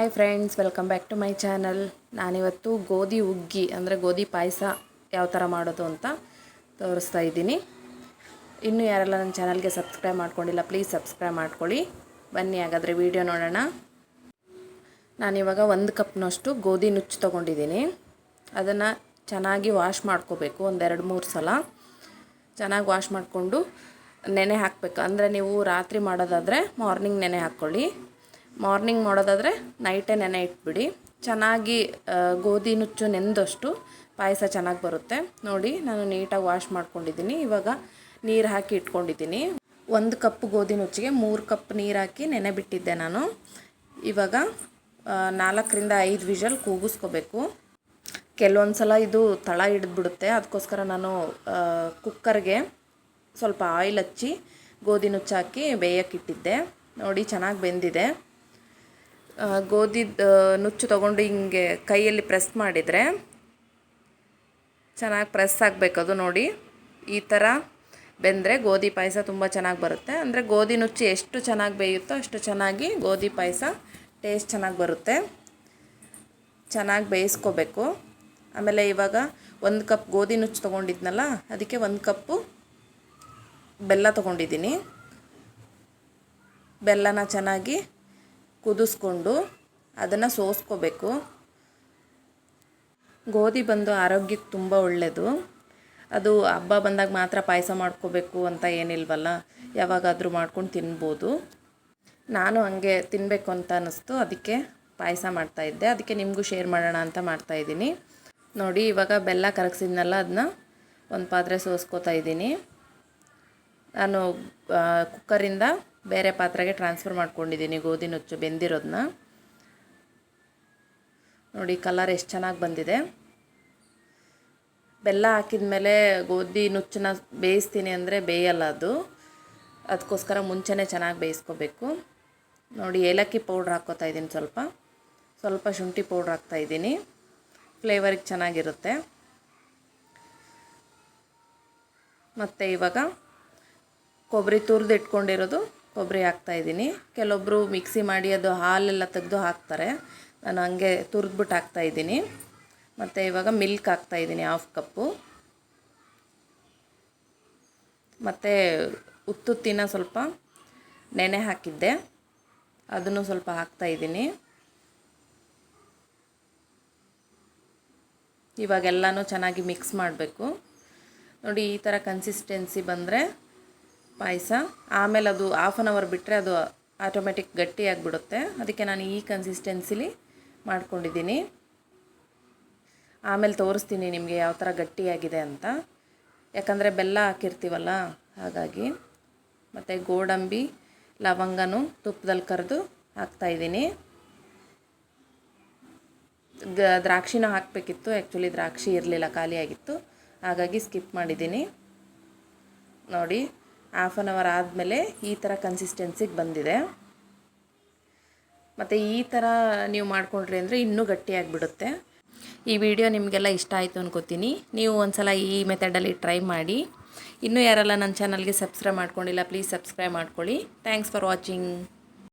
Hi friends, welcome back to my channel. ನಾನಿವತ್ತು ಗೋಧಿ ಹುಗ್ಗಿ ಅಂದರೆ ಗೋಧಿ ಪಾಯಸ ಯಾವ ಥರ ಮಾಡೋದು ಅಂತ ತೋರಿಸ್ತಾ ಇದ್ದೀನಿ. ಇನ್ನೂ ಯಾರೆಲ್ಲ ನನ್ನ ಚಾನಲ್ಗೆ ಸಬ್ಸ್ಕ್ರೈಬ್ ಮಾಡ್ಕೊಂಡಿಲ್ಲ, ಪ್ಲೀಸ್ ಸಬ್ಸ್ಕ್ರೈಬ್ ಮಾಡ್ಕೊಳ್ಳಿ. ಬನ್ನಿ ಹಾಗಾದರೆ ವಿಡಿಯೋ ನೋಡೋಣ. ನಾನಿವಾಗ 1 ಕಪ್ನಷ್ಟು ಗೋಧಿ ನುಚ್ಚು ತೊಗೊಂಡಿದ್ದೀನಿ. ಅದನ್ನು ಚೆನ್ನಾಗಿ ವಾಶ್ ಮಾಡ್ಕೋಬೇಕು. ಒಂದು 2-3 ಸಲ ಚೆನ್ನಾಗಿ ವಾಶ್ ಮಾಡಿಕೊಂಡು ನೆನೆ ಹಾಕಬೇಕು. ಅಂದರೆ ನೀವು ರಾತ್ರಿ ಮಾಡೋದಾದರೆ ಮಾರ್ನಿಂಗ್ ನೆನೆ ಹಾಕ್ಕೊಳ್ಳಿ, ಮಾರ್ನಿಂಗ್ ಮಾಡೋದಾದರೆ ನೈಟೇ ನೆನೆ ಇಟ್ಬಿಡಿ. ಚೆನ್ನಾಗಿ ಗೋಧಿ ನುಚ್ಚು ನೆಂದಷ್ಟು ಪಾಯಸ ಚೆನ್ನಾಗಿ ಬರುತ್ತೆ. ನೋಡಿ, ನಾನು ನೀಟಾಗಿ ವಾಶ್ ಮಾಡ್ಕೊಂಡಿದ್ದೀನಿ. ಇವಾಗ ನೀರು ಹಾಕಿ ಇಟ್ಕೊಂಡಿದ್ದೀನಿ. 1 ಕಪ್ ಗೋಧಿ ನುಚ್ಚಿಗೆ 3 ಕಪ್ ನೀರು ಹಾಕಿ ನೆನೆ ಬಿಟ್ಟಿದ್ದೆ ನಾನು. ಇವಾಗ 4-5 ವಿಷಲ್ ಕೂಗಿಸ್ಕೋಬೇಕು. ಕೆಲವೊಂದು ಸಲ ಇದು ತಳ ಹಿಡಿದ್ಬಿಡುತ್ತೆ, ಅದಕ್ಕೋಸ್ಕರ ನಾನು ಕುಕ್ಕರ್ಗೆ ಸ್ವಲ್ಪ ಆಯಿಲ್ ಹಚ್ಚಿ ಗೋಧಿ ನುಚ್ಚು ಹಾಕಿ ಬೇಯಕ್ಕಿಟ್ಟಿದ್ದೆ. ನೋಡಿ, ಚೆನ್ನಾಗಿ ಬೆಂದಿದೆ. ಗೋಧಿ ನುಚ್ಚು ತೊಗೊಂಡು ಹಿಂಗೆ ಕೈಯಲ್ಲಿ ಪ್ರೆಸ್ ಮಾಡಿದರೆ ಚೆನ್ನಾಗಿ ಪ್ರೆಸ್ ಆಗಬೇಕದು. ನೋಡಿ, ಈ ಥರ ಬೆಂದರೆ ಗೋಧಿ ಪಾಯಸ ತುಂಬ ಚೆನ್ನಾಗಿ ಬರುತ್ತೆ. ಅಂದರೆ ಗೋಧಿ ನುಚ್ಚು ಎಷ್ಟು ಚೆನ್ನಾಗಿ ಬೇಯುತ್ತೋ ಅಷ್ಟು ಚೆನ್ನಾಗಿ ಗೋಧಿ ಪಾಯಸ ಟೇಸ್ಟ್ ಚೆನ್ನಾಗಿ ಬರುತ್ತೆ. ಚೆನ್ನಾಗಿ ಬೇಯಿಸ್ಕೋಬೇಕು. ಆಮೇಲೆ ಇವಾಗ 1 ಕಪ್ ಗೋಧಿ ನುಚ್ಚು ತೊಗೊಂಡಿದ್ನಲ್ಲ, ಅದಕ್ಕೆ 1 ಕಪ್ಪು ಬೆಲ್ಲ ತೊಗೊಂಡಿದ್ದೀನಿ. ಬೆಲ್ಲನ ಚೆನ್ನಾಗಿ ಕುದಿಸ್ಕೊಂಡು ಅದನ್ನು ಸೋಸ್ಕೋಬೇಕು. ಗೋಧಿ ಬಂದು ಆರೋಗ್ಯಕ್ಕೆ ತುಂಬ ಒಳ್ಳೆಯದು. ಅದು ಹಬ್ಬ ಬಂದಾಗ ಮಾತ್ರ ಪಾಯಸ ಮಾಡ್ಕೋಬೇಕು ಅಂತ ಏನಿಲ್ವಲ್ಲ, ಯಾವಾಗಾದರೂ ಮಾಡ್ಕೊಂಡು ತಿನ್ಬೋದು. ನಾನು ಹಾಗೆ ತಿನ್ನಬೇಕು ಅಂತ ಅನ್ನಿಸ್ತು, ಅದಕ್ಕೆ ಪಾಯಸ ಮಾಡ್ತಾಯಿದ್ದೆ. ಅದಕ್ಕೆ ನಿಮಗೂ ಶೇರ್ ಮಾಡೋಣ ಅಂತ ಮಾಡ್ತಾಯಿದ್ದೀನಿ. ನೋಡಿ, ಇವಾಗ ಬೆಲ್ಲ ಕರಗಿಸಿದ್ನಲ್ಲ, ಅದನ್ನ ಒಂದು ಪಾತ್ರೆ ಸೋಸ್ಕೋತಾ ಇದ್ದೀನಿ. ನಾನು ಕುಕ್ಕರಿಂದ ಬೇರೆ ಪಾತ್ರೆಗೆ ಟ್ರಾನ್ಸ್ಫರ್ ಮಾಡ್ಕೊಂಡಿದ್ದೀನಿ ಗೋಧಿ ನುಚ್ಚು ಬೆಂದಿರೋದನ್ನ. ನೋಡಿ, ಕಲರ್ ಎಷ್ಟು ಚೆನ್ನಾಗಿ ಬಂದಿದೆ. ಬೆಲ್ಲ ಹಾಕಿದ ಮೇಲೆ ಗೋಧಿ ನುಚ್ಚನ್ನ ಬೇಯಿಸ್ತೀನಿ ಅಂದರೆ ಬೇಯಲ್ಲ ಅದು, ಅದಕ್ಕೋಸ್ಕರ ಮುಂಚೆನೇ ಚೆನ್ನಾಗಿ ಬೇಯಿಸ್ಕೋಬೇಕು. ನೋಡಿ, ಏಲಕ್ಕಿ ಪೌಡ್ರ್ ಹಾಕ್ಕೋತಾ ಇದ್ದೀನಿ, ಸ್ವಲ್ಪ ಶುಂಠಿ ಪೌಡ್ರ್ ಹಾಕ್ತಾಯಿದ್ದೀನಿ. ಫ್ಲೇವರಿಗೆ ಚೆನ್ನಾಗಿರುತ್ತೆ. ಮತ್ತು ಇವಾಗ ಕೊಬ್ಬರಿ ತುರಿದು ಇಟ್ಕೊಂಡಿರೋದು ಕೊಬ್ಬರಿ ಹಾಕ್ತಾಯಿದ್ದೀನಿ. ಕೆಲವೊಬ್ಬರು ಮಿಕ್ಸಿ ಮಾಡಿ ಅದು ಹಾಲೆಲ್ಲ ತೆಗೆದು ಹಾಕ್ತಾರೆ, ನಾನು ಹಂಗೆ ತುರಿದ್ಬಿಟ್ಟು ಹಾಕ್ತಾಯಿದ್ದೀನಿ. ಮತ್ತು ಇವಾಗ ಮಿಲ್ಕ್ ಹಾಕ್ತಾಯಿದ್ದೀನಿ 1/2 ಕಪ್ಪು. ಮತ್ತು ಉತ್ತುತ್ತಿನ ಸ್ವಲ್ಪ ನೆನೆ ಹಾಕಿದ್ದೆ, ಅದನ್ನು ಸ್ವಲ್ಪ ಹಾಕ್ತಾಯಿದ್ದೀನಿ. ಇವಾಗೆಲ್ಲನೂ ಚೆನ್ನಾಗಿ ಮಿಕ್ಸ್ ಮಾಡಬೇಕು. ನೋಡಿ, ಈ ಥರ ಕನ್ಸಿಸ್ಟೆನ್ಸಿ ಬಂದರೆ ಪಾಯಸ. ಆಮೇಲೆ ಅದು 1/2 ಅವರ್ ಬಿಟ್ಟರೆ ಅದು ಆಟೋಮೆಟಿಕ್ ಗಟ್ಟಿಯಾಗಿಬಿಡುತ್ತೆ. ಅದಕ್ಕೆ ನಾನು ಈ ಕನ್ಸಿಸ್ಟೆನ್ಸಿಲಿ ಮಾಡ್ಕೊಂಡಿದ್ದೀನಿ. ಆಮೇಲೆ ತೋರಿಸ್ತೀನಿ ನಿಮಗೆ ಯಾವ ಥರ ಗಟ್ಟಿಯಾಗಿದೆ ಅಂತ, ಯಾಕಂದರೆ ಬೆಲ್ಲ ಹಾಕಿರ್ತೀವಲ್ಲ ಹಾಗಾಗಿ. ಮತ್ತು ಗೋಡಂಬಿ ಲವಂಗನೂ ತುಪ್ಪದಲ್ಲಿ ಕರೆದು ಹಾಕ್ತಾಯಿದ್ದೀನಿ. ದ್ರಾಕ್ಷಿನೂ ಹಾಕಬೇಕಿತ್ತು, ಆ್ಯಕ್ಚುಲಿ ದ್ರಾಕ್ಷಿ ಇರಲಿಲ್ಲ, ಖಾಲಿಯಾಗಿತ್ತು, ಹಾಗಾಗಿ ಸ್ಕಿಪ್ ಮಾಡಿದ್ದೀನಿ. ನೋಡಿ, 1/2 ಅವರ್ ಆದಮೇಲೆ ಈ ಥರ ಕನ್ಸಿಸ್ಟೆನ್ಸಿಗೆ ಬಂದಿದೆ. ಮತ್ತು ಈ ಥರ ನೀವು ಮಾಡಿಕೊಂಡ್ರಿ ಅಂದರೆ ಇನ್ನೂ ಗಟ್ಟಿಯಾಗಿಬಿಡುತ್ತೆ. ಈ ವಿಡಿಯೋ ನಿಮಗೆಲ್ಲ ಇಷ್ಟ ಆಯಿತು ಅನ್ಕೋತೀನಿ. ನೀವು ಒಂದು ಸಲ ಈ ಮೆಥಡಲ್ಲಿ ಟ್ರೈ ಮಾಡಿ. ಇನ್ನೂ ಯಾರೆಲ್ಲ ನನ್ನ ಚಾನಲ್ಗೆ ಸಬ್ಸ್ಕ್ರೈಬ್ ಮಾಡ್ಕೊಂಡಿಲ್ಲ, ಪ್ಲೀಸ್ ಸಬ್ಸ್ಕ್ರೈಬ್ ಮಾಡ್ಕೊಳ್ಳಿ. Thanks for watching.